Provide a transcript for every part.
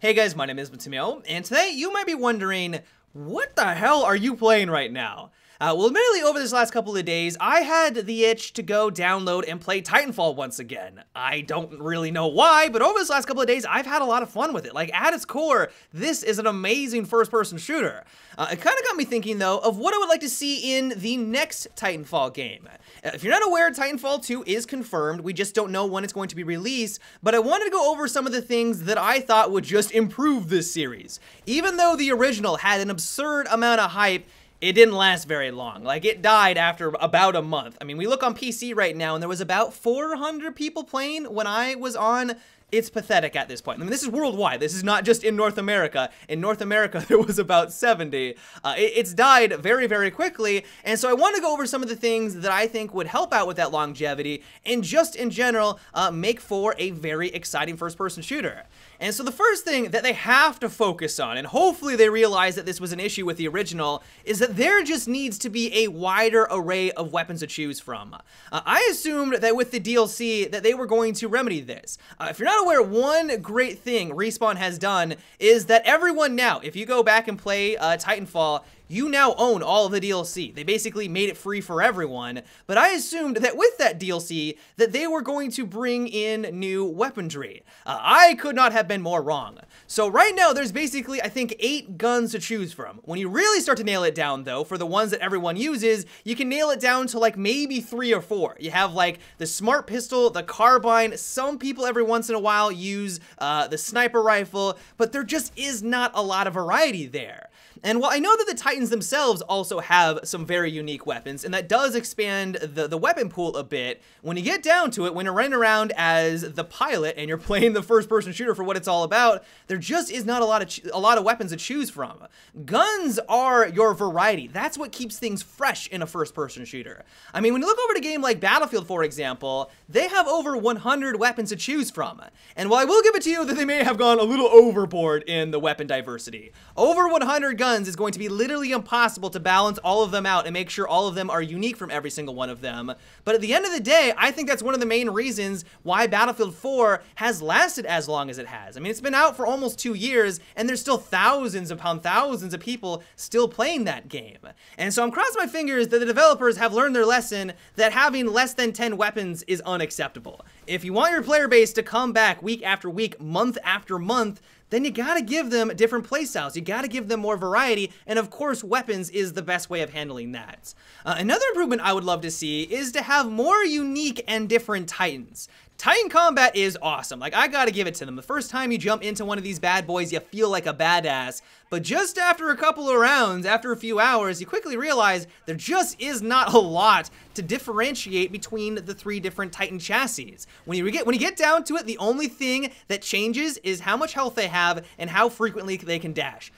Hey guys, my name is Matimio, and today you might be wondering, what the hell are you playing right now? Well, admittedly, over this last couple of days, I had the itch to go download and play Titanfall once again. I don't really know why, but over this last couple of days, I've had a lot of fun with it. Like, at its core, this is an amazing first-person shooter. It kind of got me thinking, though, of what I would like to see in the next Titanfall game. If you're not aware, Titanfall 2 is confirmed. We just don't know when it's going to be released, but I wanted to go over some of the things that I thought would just improve this series. Even though the original had an absurd amount of hype, it didn't last very long. Like, it died after about a month. I mean, we look on PC right now, and there was about 400 people playing when I was on. It's pathetic at this point. I mean, this is worldwide. This is not just in North America. In North America, there was about 70. It's died very, very quickly, and so I want to go over some of the things that I think would help out with that longevity, and just in general, make for a very exciting first-person shooter. And so the first thing that they have to focus on, and hopefully they realize that this was an issue with the original, is that there just needs to be a wider array of weapons to choose from. I assumed that with the DLC that they were going to remedy this. If you're not aware, one great thing Respawn has done is that everyone now, if you go back and play Titanfall, you now own all of the DLC. They basically made it free for everyone, but I assumed that with that DLC that they were going to bring in new weaponry. I could not have been more wrong. So right now there's basically, I think, 8 guns to choose from. When you really start to nail it down though, for the ones that everyone uses, you can nail it down to like maybe 3 or 4. You have like the smart pistol, the carbine, some people every once in a while use the sniper rifle, but there just is not a lot of variety there. And while I know that the Titans themselves also have some very unique weapons, and that does expand the weapon pool a bit, when you get down to it, when you're running around as the pilot and you're playing the first-person shooter for what it's all about, there just is not a lot of weapons to choose from. Guns are your variety. That's what keeps things fresh in a first-person shooter. I mean, when you look over at a game like Battlefield, for example, they have over 100 weapons to choose from. And while I will give it to you that they may have gone a little overboard in the weapon diversity, over 100 guns is going to be literally impossible to balance all of them out and make sure all of them are unique from every single one of them. But at the end of the day, I think that's one of the main reasons why Battlefield 4 has lasted as long as it has. I mean, it's been out for almost 2 years, and there's still thousands upon thousands of people still playing that game. And so I'm crossing my fingers that the developers have learned their lesson that having less than 10 weapons is unacceptable. If you want your player base to come back week after week, month after month, then you gotta give them different playstyles. You gotta give them more variety, and of course, weapons is the best way of handling that. Another improvement I would love to see is to have more unique and different Titans. Titan combat is awesome. Like, I gotta give it to them. The first time you jump into one of these bad boys, you feel like a badass. But just after a couple of rounds, after a few hours, you quickly realize there just is not a lot to differentiate between the 3 different Titan chassis. When you get down to it, the only thing that changes is how much health they have and how frequently they can dash.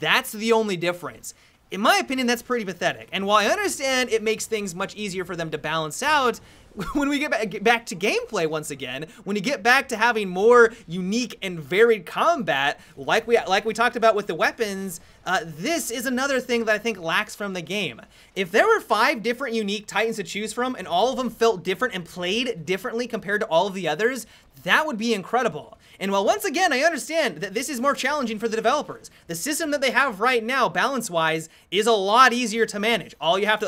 That's the only difference. In my opinion, that's pretty pathetic. And while I understand it makes things much easier for them to balance out, when we get back to gameplay once again, when you get back to having more unique and varied combat, like we talked about with the weapons, this is another thing that I think lacks from the game. If there were 5 different unique Titans to choose from, and all of them felt different and played differently compared to all of the others, that would be incredible. And while once again, I understand that this is more challenging for the developers, the system that they have right now, balance-wise, is a lot easier to manage. All they have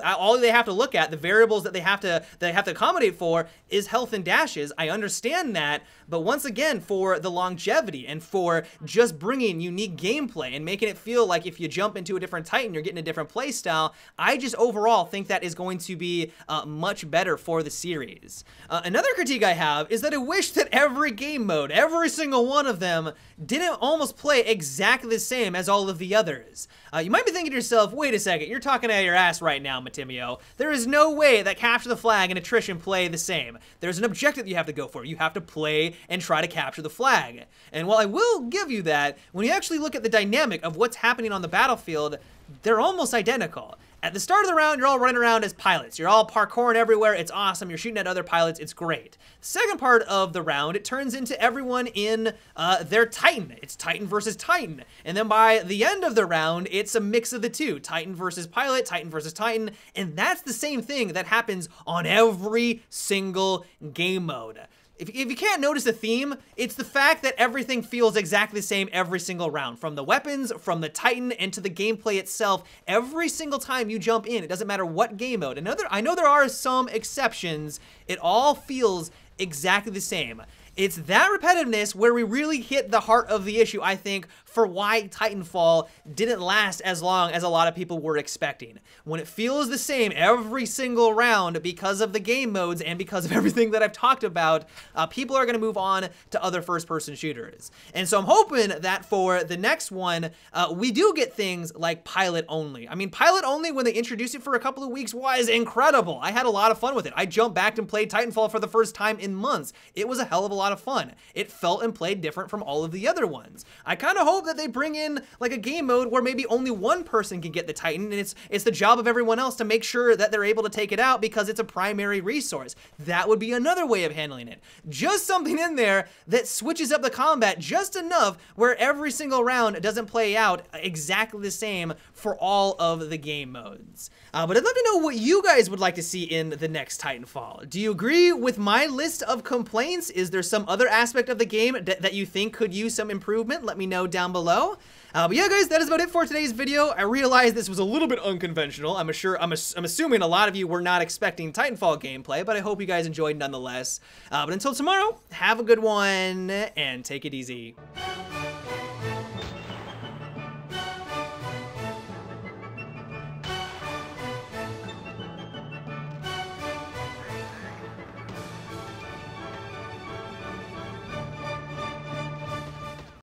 to look at, the variables that they have to accommodate for, is health and dashes. I understand that, but once again, for the longevity and for just bringing unique gameplay and making it feel like if you jump into a different Titan, you're getting a different play style, I just overall think that is going to be much better for the series. Another critique I have is that I wish that every game mode, every single one of them, didn't almost play exactly the same as all of the others. You might be thinking to yourself, wait a second, you're talking out of your ass right now, Matimio. There is no way that capture the flag and attrition play the same. There's an objective you have to go for. You have to play and try to capture the flag. And while I will give you that, when you actually look at the dynamic of what's happening on the battlefield, they're almost identical. At the start of the round, you're all running around as pilots. You're all parkouring everywhere. It's awesome. You're shooting at other pilots. It's great. Second part of the round, it turns into everyone in their Titan. It's Titan versus Titan. And then by the end of the round, it's a mix of the two. Titan versus pilot, Titan versus Titan. And that's the same thing that happens on every single game mode. if you can't notice a theme, it's the fact that everything feels exactly the same every single round. From the weapons, from the Titan, and to the gameplay itself, every single time you jump in, it doesn't matter what game mode. And I know there are some exceptions, it all feels exactly the same. It's that repetitiveness where we really hit the heart of the issue, I think, for why Titanfall didn't last as long as a lot of people were expecting. When it feels the same every single round because of the game modes and because of everything that I've talked about, people are going to move on to other first-person shooters. And so I'm hoping that for the next one, we do get things like pilot only. I mean, pilot only, when they introduced it for a couple of weeks, was incredible. I had a lot of fun with it. I jumped back and played Titanfall for the first time in months. It was a hell of a lot of fun. It felt and played different from all of the other ones. I kind of hope that they bring in like a game mode where maybe only one person can get the Titan, and it's the job of everyone else to make sure that they're able to take it out because it's a primary resource. That would be another way of handling it. Just something in there that switches up the combat just enough where every single round doesn't play out exactly the same for all of the game modes. But I'd love to know what you guys would like to see in the next Titanfall. Do you agree with my list of complaints? Is there some other aspect of the game that you think could use some improvement? Let me know down below. But yeah, guys, that is about it for today's video. I realize this was a little bit unconventional. I'm assuming a lot of you were not expecting Titanfall gameplay, but I hope you guys enjoyed nonetheless. But until tomorrow, have a good one and take it easy.